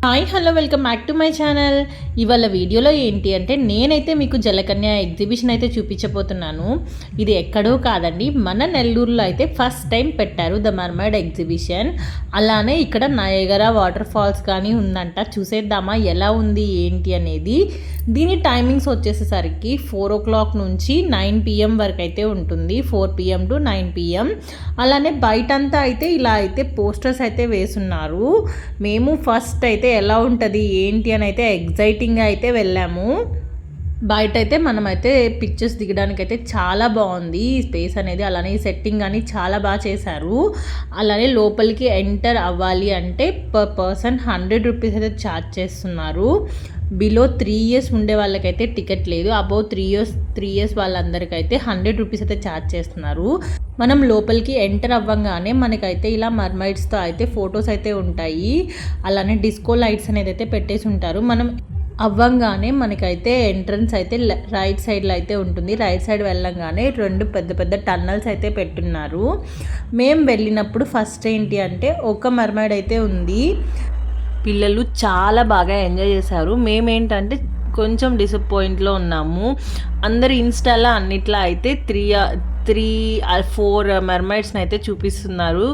Hi hello welcome back to my channel. ఇవాళ వీడియోలో ఏంటి అంటే నేనైతే మీకు జలకన్య ఎగ్జిబిషన్ అయితే చూపించబోతున్నాను. ఇది ఎక్కడో కాదండి, మన నెల్లూరులో అయితే ఫస్ట్ టైం పెట్టారు ద మర్మైడ్ ఎగ్జిబిషన్. అలానే ఇక్కడ నయగరా వాటర్ ఫాల్స్ కానీ ఉందంట. చూసేద్దామా ఎలా ఉంది ఏంటి అనేది. దీని టైమింగ్స్ వచ్చేసేసరికి 4 o'clock నుంచి 9 PM వరకు అయితే ఉంటుంది. 4 PM to 9 PM. అలానే బయటంతా అయితే ఇలా అయితే పోస్టర్స్ అయితే వేసున్నారు. మేము ఫస్ట్ అయితే ఎలా ఉంటుంది ఏంటి అని అయితే ఎగ్జైటింగ్గా అయితే వెళ్ళాము. బయట అయితే మనమైతే పిక్చర్స్ దిగడానికి అయితే చాలా బాగుంది ఈ స్పేస్ అనేది. అలానే ఈ సెట్టింగ్ కానీ చాలా బాగా చేశారు. అలానే లోపలికి ఎంటర్ అవ్వాలి అంటే పర్ పర్సన్ 100 రూపీస్ అయితే ఛార్జ్ చేస్తున్నారు. బిలో 3 years ఉండే వాళ్ళకైతే టికెట్ లేదు. అబౌవ్ 3 years వాళ్ళందరికైతే 100 రూపీస్ అయితే ఛార్జ్ చేస్తున్నారు. మనం లోపలికి ఎంటర్ అవ్వగానే మనకైతే ఇలా మర్మైడ్స్తో అయితే ఫొటోస్ అయితే ఉంటాయి. అలానే డిస్కో లైట్స్ అనేది అయితే పెట్టేసి ఉంటారు. మనం అవ్వంగానే మనకైతే ఎంట్రన్స్ అయితే రైట్ సైడ్లో అయితే ఉంటుంది. రైట్ సైడ్ వెళ్ళంగానే 2 పెద్ద పెద్ద టన్నల్స్ అయితే పెట్టున్నారు. మేము వెళ్ళినప్పుడు ఫస్ట్ ఏంటి అంటే ఒక మర్మైడ్ అయితే ఉంది. పిల్లలు చాలా బాగా ఎంజాయ్ చేశారు. మేమేంటంటే కొంచెం డిసప్పాయింట్లో ఉన్నాము. అందరు ఇన్స్టాలో అన్నిట్లో అయితే 3 or 4 మెర్మైడ్స్ని అయితే చూపిస్తున్నారు.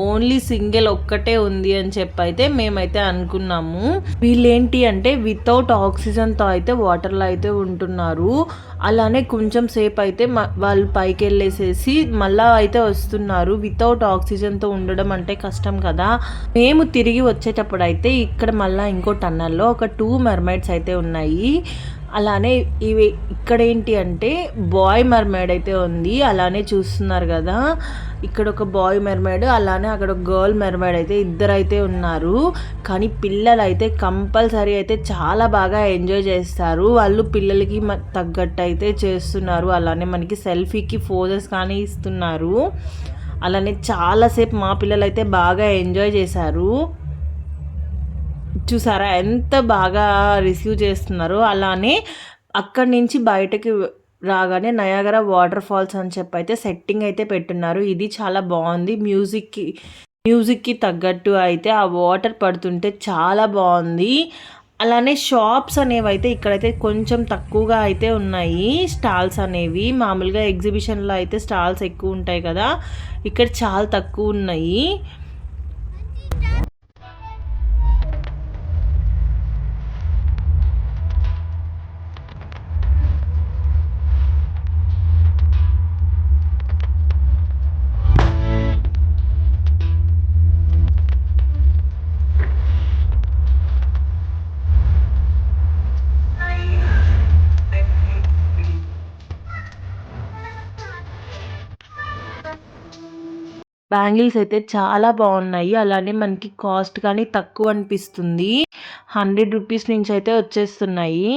ఓన్లీ సింగిల్ ఒక్కటే ఉంది అని చెప్పి అయితే మేమైతే అనుకున్నాము. వీళ్ళేంటి అంటే వితౌట్ ఆక్సిజన్తో అయితే వాటర్లో అయితే ఉంటున్నారు. అలానే కొంచెం సేపు అయితే వాళ్ళు పైకి వెళ్ళేసేసి మళ్ళీ అయితే వస్తున్నారు. వితౌట్ ఆక్సిజన్తో ఉండడం అంటే కష్టం కదా. మేము తిరిగి వచ్చేటప్పుడు అయితే ఇక్కడ మళ్ళీ ఇంకో టన్నల్లో ఒక 2 మెర్మైడ్స్ అయితే ఉన్నాయి. అలానే ఇవి ఇక్కడ ఏంటి అంటే బాయ్ మర్మైడ్ అయితే ఉంది. అలానే చూస్తున్నారు కదా, ఇక్కడ ఒక బాయ్ మెర్మైడ్, అలానే అక్కడ ఒక గర్ల్ మెర్మైడ్ అయితే ఇద్దరైతే ఉన్నారు. కానీ పిల్లలు అయితే కంపల్సరీ అయితే చాలా బాగా ఎంజాయ్ చేస్తారు. వాళ్ళు పిల్లలకి తగ్గట్టు అయితే చేస్తున్నారు. అలానే మనకి సెల్ఫీకి పోజెస్ కానీ ఇస్తున్నారు. అలానే చాలాసేపు మా పిల్లలు అయితే బాగా ఎంజాయ్ చేశారు. చూసారా ఎంత బాగా రిసీవ్ చేస్తున్నారు. అలానే అక్కడి నుంచి బయటకి రాగానే నయాగరా వాటర్ ఫాల్స్ అని చెప్పి అయితే సెట్టింగ్ అయితే పెట్టున్నారు. ఇది చాలా బాగుంది. మ్యూజిక్కి తగ్గట్టు అయితే ఆ వాటర్ పడుతుంటే చాలా బాగుంది. అలానే షాప్స్ అనేవి అయితే ఇక్కడైతే కొంచెం తక్కువగా అయితే ఉన్నాయి. స్టాల్స్ అనేవి మామూలుగా ఎగ్జిబిషన్లో అయితే స్టాల్స్ ఎక్కువ ఉంటాయి కదా, ఇక్కడ చాలా తక్కువ ఉన్నాయి. బ్యాంగిల్స్ అయితే చాలా బాగున్నాయి. అలానే మనకి కాస్ట్ కానీ తక్కువ అనిపిస్తుంది. 100 రూపీస్ నుంచి అయితే వచ్చేస్తున్నాయి.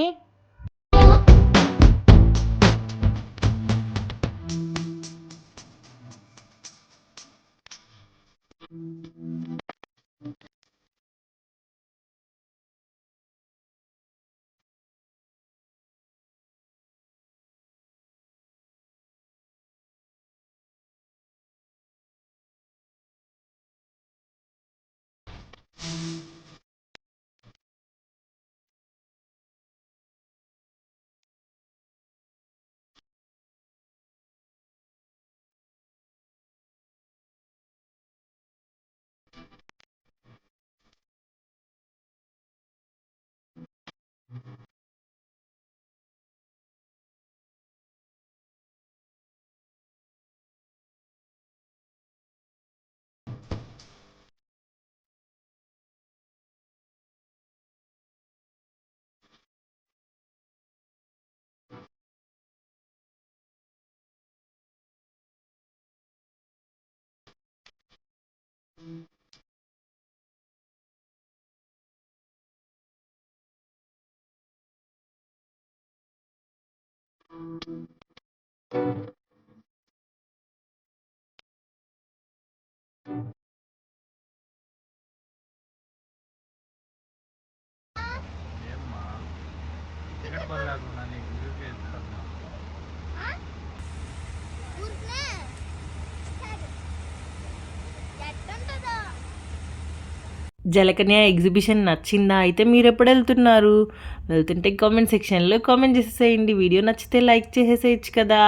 జలకన్య ఎగ్జిబిషన్ నచ్చిందా? అయితే మీరు ఎప్పుడు వెళ్తున్నారు? వెళ్తుంటే కామెంట్ సెక్షన్లో కామెంట్ చేసేసేయండి. వీడియో నచ్చితే లైక్ చేసేసేయచ్చు కదా.